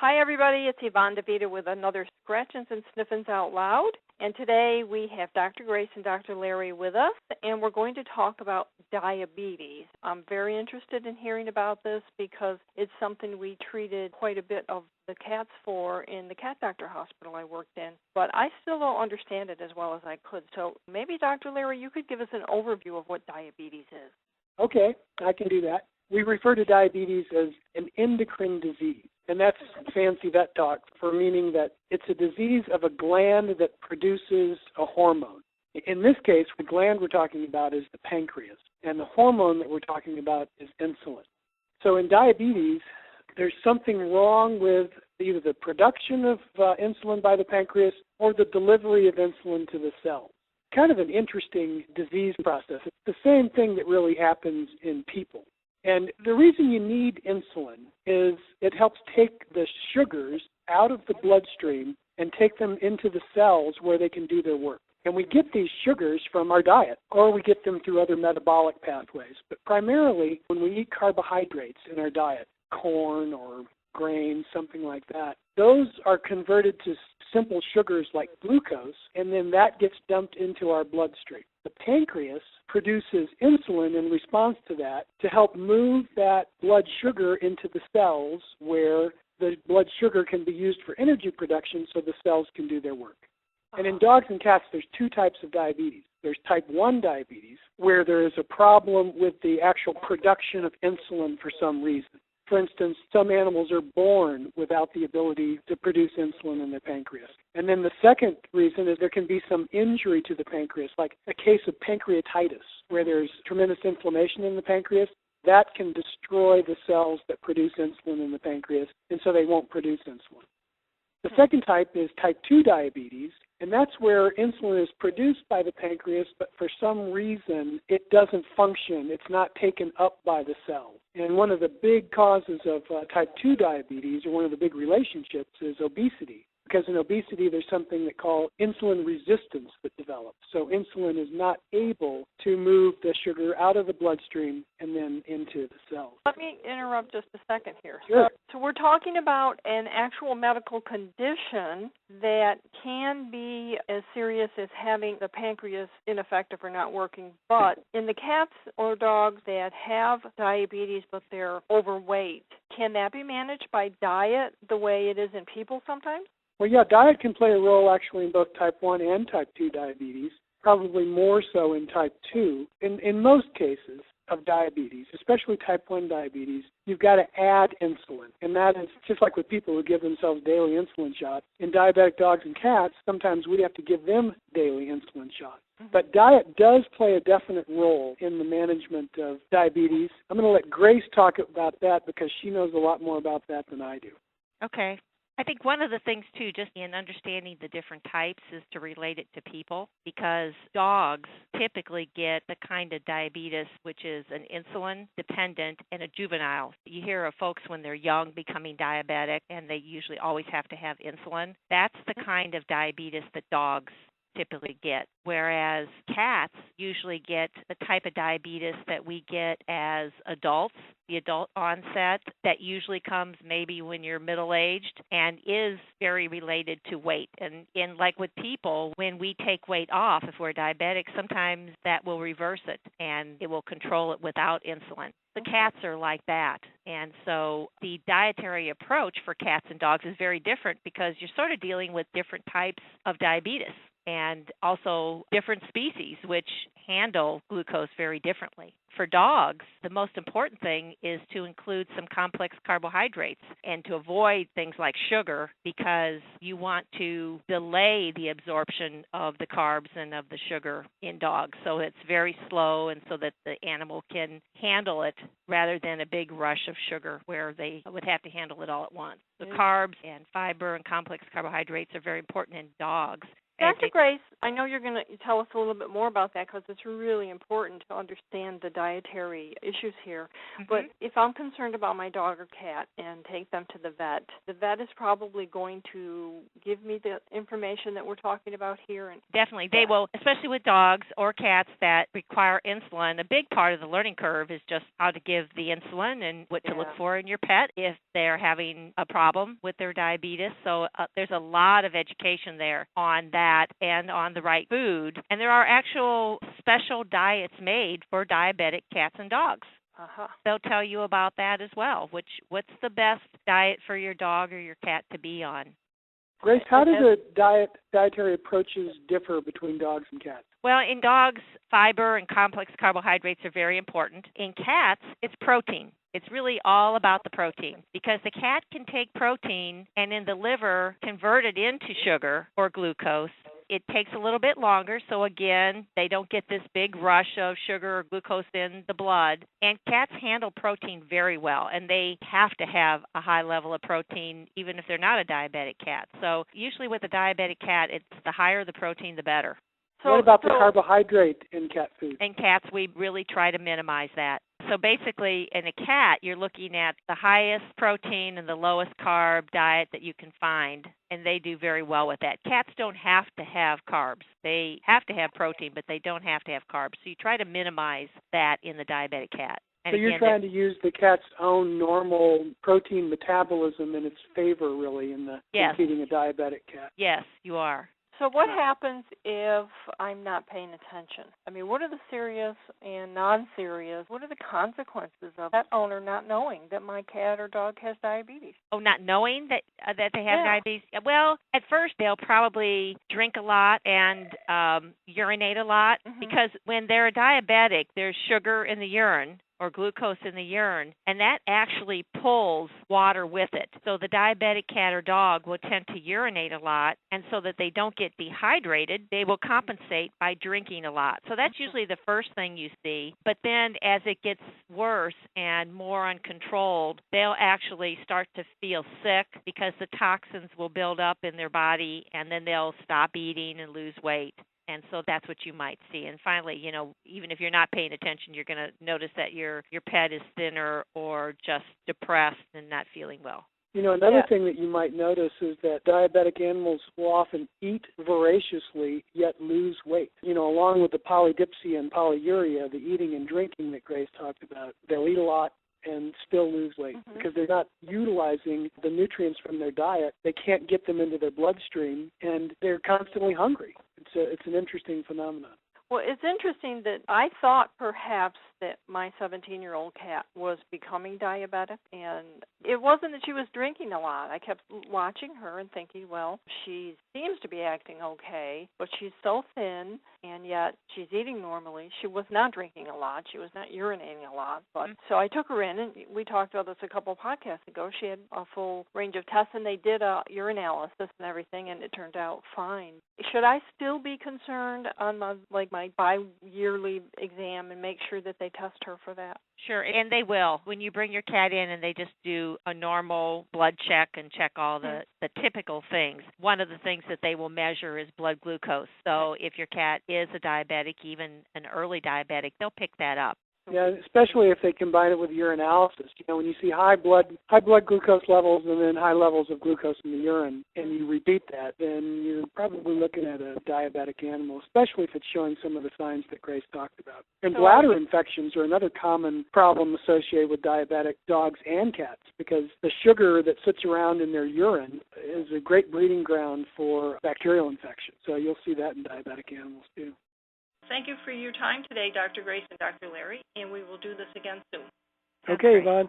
Hi, everybody. It's Yvonne DeVita with another Scratchins and Sniffins Out Loud. And today we have Dr. Grace and Dr. Larry with us, and we're going to talk about diabetes. I'm very interested in hearing about this because it's something we treated quite a bit of the cats for in the cat doctor hospital I worked in. But I still don't understand it as well as I could. So maybe, Dr. Larry, you could give us an overview of what diabetes is. Okay, I can do that. We refer to diabetes as an endocrine disease. And that's fancy vet talk for meaning that it's a disease of a gland that produces a hormone. In this case, the gland we're talking about is the pancreas, and the hormone that we're talking about is insulin. So in diabetes, there's something wrong with either the production of insulin by the pancreas or the delivery of insulin to the cell. Kind of an interesting disease process. It's the same thing that really happens in people. And the reason you need insulin is it helps take the sugars out of the bloodstream and take them into the cells where they can do their work. And we get these sugars from our diet, or we get them through other metabolic pathways. But primarily, when we eat carbohydrates in our diet, corn or grain, something like that, those are converted to simple sugars like glucose, and then that gets dumped into our bloodstream. The pancreas produces insulin in response to that to help move that blood sugar into the cells where the blood sugar can be used for energy production so the cells can do their work. And in dogs and cats, there's two types of diabetes. There's type 1 diabetes, where there is a problem with the actual production of insulin for some reason. For instance, some animals are born without the ability to produce insulin in their pancreas. And then the second reason is there can be some injury to the pancreas, like a case of pancreatitis, where there's tremendous inflammation in the pancreas. That can destroy the cells that produce insulin in the pancreas, and so they won't produce insulin. The second type is type 2 diabetes, and that's where insulin is produced by the pancreas, but for some reason it doesn't function. It's not taken up by the cells. And one of the big causes of type 2 diabetes, or one of the big relationships, is obesity. Because in obesity, there's something that called insulin resistance that develops. So insulin is not able to move the sugar out of the bloodstream and then into the cells. Let me interrupt just a second here. Sure. So we're talking about an actual medical condition that can be as serious as having the pancreas ineffective or not working. But in the cats or dogs that have diabetes but they're overweight, can that be managed by diet the way it is in people sometimes? Well, yeah, diet can play a role actually in both type 1 and type 2 diabetes, probably more so in type 2. In most cases of diabetes, especially type 1 diabetes, you've got to add insulin. And that is just like with people who give themselves daily insulin shots. In diabetic dogs and cats, sometimes we have to give them daily insulin shots. But diet does play a definite role in the management of diabetes. I'm going to let Grace talk about that because she knows a lot more about that than I do. Okay. I think one of the things, too, just in understanding the different types is to relate it to people, because dogs typically get the kind of diabetes which is an insulin-dependent and a juvenile. You hear of folks when they're young becoming diabetic, and they usually always have to have insulin. That's the kind of diabetes that dogs typically get, whereas cats usually get the type of diabetes that we get as adults, the adult onset that usually comes maybe when you're middle-aged and is very related to weight. And like with people, when we take weight off, if we're diabetic, sometimes that will reverse it and it will control it without insulin. The cats are like that. And so the dietary approach for cats and dogs is very different because you're sort of dealing with different types of diabetes and also different species which handle glucose very differently. For dogs, the most important thing is to include some complex carbohydrates and to avoid things like sugar because you want to delay the absorption of the carbs and of the sugar in dogs so it's very slow and so that the animal can handle it rather than a big rush of sugar where they would have to handle it all at once. The carbs and fiber and complex carbohydrates are very important in dogs. Dr. Grace, I know you're going to tell us a little bit more about that because it's really important to understand the dietary issues here. But if I'm concerned about my dog or cat and take them to the vet is probably going to give me the information that we're talking about here. And definitely. They will, especially with dogs or cats that require insulin. A big part of the learning curve is just how to give the insulin and what to look for in your pet if they're having a problem with their diabetes. So there's a lot of education there on that and on the right food. And there are actual special diets made for diabetic cats and dogs. They'll tell you about that as well. What's the best diet for your dog or your cat to be on? Grace, how do the dietary approaches differ between dogs and cats? Well, in dogs, fiber and complex carbohydrates are very important. In cats, it's protein. It's really all about the protein because the cat can take protein and in the liver convert it into sugar or glucose. It takes a little bit longer, so again, they don't get this big rush of sugar or glucose in the blood. And cats handle protein very well, and they have to have a high level of protein even if they're not a diabetic cat. So usually with a diabetic cat, it's the higher the protein, the better. So, what about the carbohydrate in cat food? In cats, we really try to minimize that. So basically, in a cat, you're looking at the highest protein and the lowest carb diet that you can find, and they do very well with that. Cats don't have to have carbs. They have to have protein, but they don't have to have carbs. So you try to minimize that in the diabetic cat. And so you're trying to use the cat's own normal protein metabolism in its favor, really, in feeding a diabetic cat. Yes, you are. So what happens if I'm not paying attention? I mean, what are the serious and non-serious? What are the consequences of that owner not knowing that my cat or dog has diabetes? Oh, not knowing that they have diabetes? Well, at first they'll probably drink a lot and urinate a lot because when they're a diabetic, there's sugar in the urine or glucose in the urine, and that actually pulls water with it. So the diabetic cat or dog will tend to urinate a lot, and so that they don't get dehydrated, they will compensate by drinking a lot. So that's usually the first thing you see. But then as it gets worse and more uncontrolled, they'll actually start to feel sick because the toxins will build up in their body, and then they'll stop eating and lose weight. And so that's what you might see. And finally, even if you're not paying attention, you're going to notice that your pet is thinner or just depressed and not feeling well. Another thing that you might notice is that diabetic animals will often eat voraciously yet lose weight. Along with the polydipsia and polyuria, the eating and drinking that Grace talked about, they'll eat a lot and still lose weight because they're not utilizing the nutrients from their diet. They can't get them into their bloodstream, and they're constantly hungry. It's an interesting phenomenon. Well, it's interesting that I thought perhaps that my 17-year-old cat was becoming diabetic, and it wasn't that she was drinking a lot. I kept watching her and thinking, well, she seems to be acting okay, but she's so thin, and yet she's eating normally. She was not drinking a lot. She was not urinating a lot. But so I took her in, and we talked about this a couple of podcasts ago. She had a full range of tests, and they did a urinalysis and everything, and it turned out fine. Should I still be concerned on my bi-yearly exam and make sure that they test her for that? Sure, and they will. When you bring your cat in and they just do a normal blood check and check all the typical things, one of the things that they will measure is blood glucose. So if your cat is a diabetic, even an early diabetic, they'll pick that up. Yeah, especially if they combine it with urinalysis. When you see high blood glucose levels and then high levels of glucose in the urine, and you repeat that, then you're probably looking at a diabetic animal, especially if it's showing some of the signs that Grace talked about. And bladder infections are another common problem associated with diabetic dogs and cats because the sugar that sits around in their urine is a great breeding ground for bacterial infection. So you'll see that in diabetic animals too. Thank you for your time today, Dr. Grace and Dr. Larry, and we will do this again soon. Okay, Yvonne.